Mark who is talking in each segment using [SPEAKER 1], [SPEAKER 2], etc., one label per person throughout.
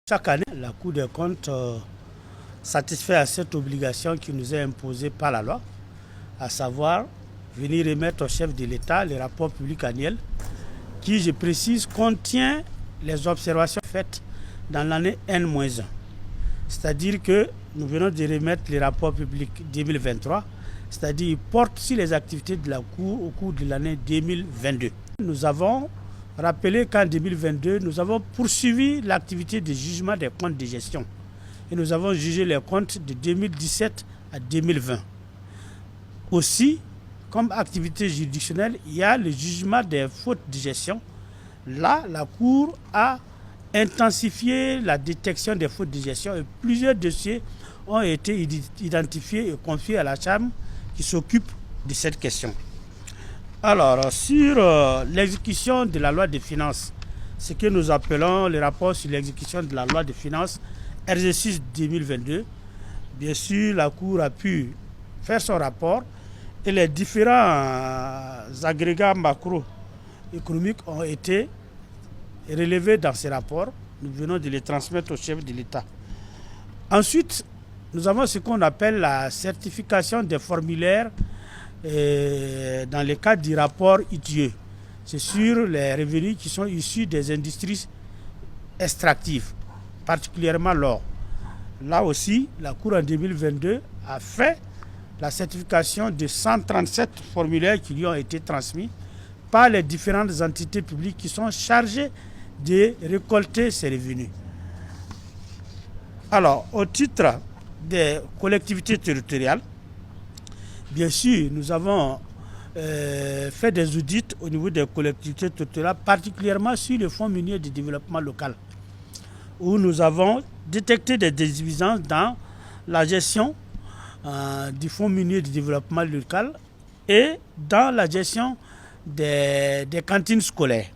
[SPEAKER 1] Chaque année, la Cour des comptes satisfait à cette obligation qui nous est imposée par la loi, à savoir venir remettre au chef de l'État les rapports publics annuels qui, je précise, contient les observations faites dans l'année N-1. C'est-à-dire que nous venons de remettre les rapports publics 2023, c'est-à-dire qu'ils portent sur les activités de la Cour au cours de l'année 2022. Nous avons rappelé qu'en 2022, nous avons poursuivi l'activité de jugement des comptes de gestion et nous avons jugé les comptes de 2017 à 2020. Aussi, comme activité juridictionnelle, il y a le jugement des fautes de gestion. Là, la Cour a intensifié la détection des fautes de gestion et plusieurs dossiers ont été identifiés et confiés à la Chambre qui s'occupe de cette question. Alors, sur l'exécution de la loi des finances, ce que nous appelons le rapport sur l'exécution de la loi des finances, exercice 2022, bien sûr, la Cour a pu faire son rapport et les différents agrégats macroéconomiques ont été relevés dans ces rapports. Nous venons de les transmettre au chef de l'État. Ensuite, nous avons ce qu'on appelle la certification des formulaires dans le cadre du rapport ITIE. C'est sur les revenus qui sont issus des industries extractives, particulièrement l'or. Là aussi, la Cour en 2022 a fait la certification de 137 formulaires qui lui ont été transmis par les différentes entités publiques qui sont chargées de récolter ces revenus. Alors, au titre des collectivités territoriales, bien sûr, nous avons fait des audits au niveau des collectivités territoriales, particulièrement sur le Fonds minier de développement local, où nous avons détecté des insuffisances dans la gestion du Fonds minier de développement local et dans la gestion des cantines scolaires.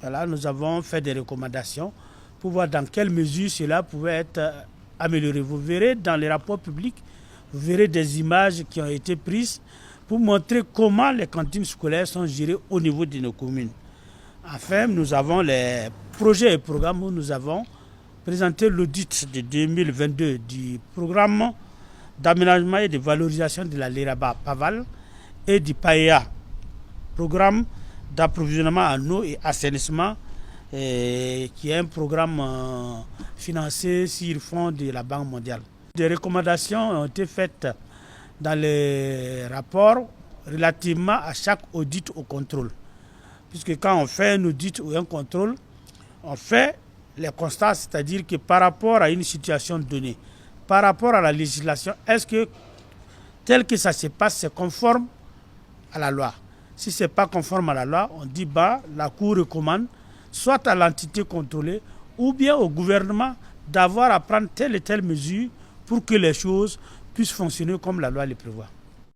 [SPEAKER 1] Voilà, nous avons fait des recommandations pour voir dans quelle mesure cela pouvait être amélioré. Vous verrez dans les rapports publics, vous verrez des images qui ont été prises pour montrer comment les cantines scolaires sont gérées au niveau de nos communes. Enfin, nous avons les projets et programmes où nous avons présenté l'audit de 2022 du programme d'aménagement et de valorisation de la Léraba Paval et du PAEA, programme d'approvisionnement en eau et assainissement, qui est un programme financé sur le fonds de la Banque mondiale. Des recommandations ont été faites dans les rapports relativement à chaque audit au contrôle. Puisque quand on fait un audit ou un contrôle, on fait les constats, c'est-à-dire que par rapport à une situation donnée, par rapport à la législation, est-ce que tel que ça se passe, c'est conforme à la loi? Si ce n'est pas conforme à la loi, on dit la Cour recommande soit à l'entité contrôlée ou bien au gouvernement d'avoir à prendre telle et telle mesure pour que les choses puissent fonctionner comme la loi le prévoit.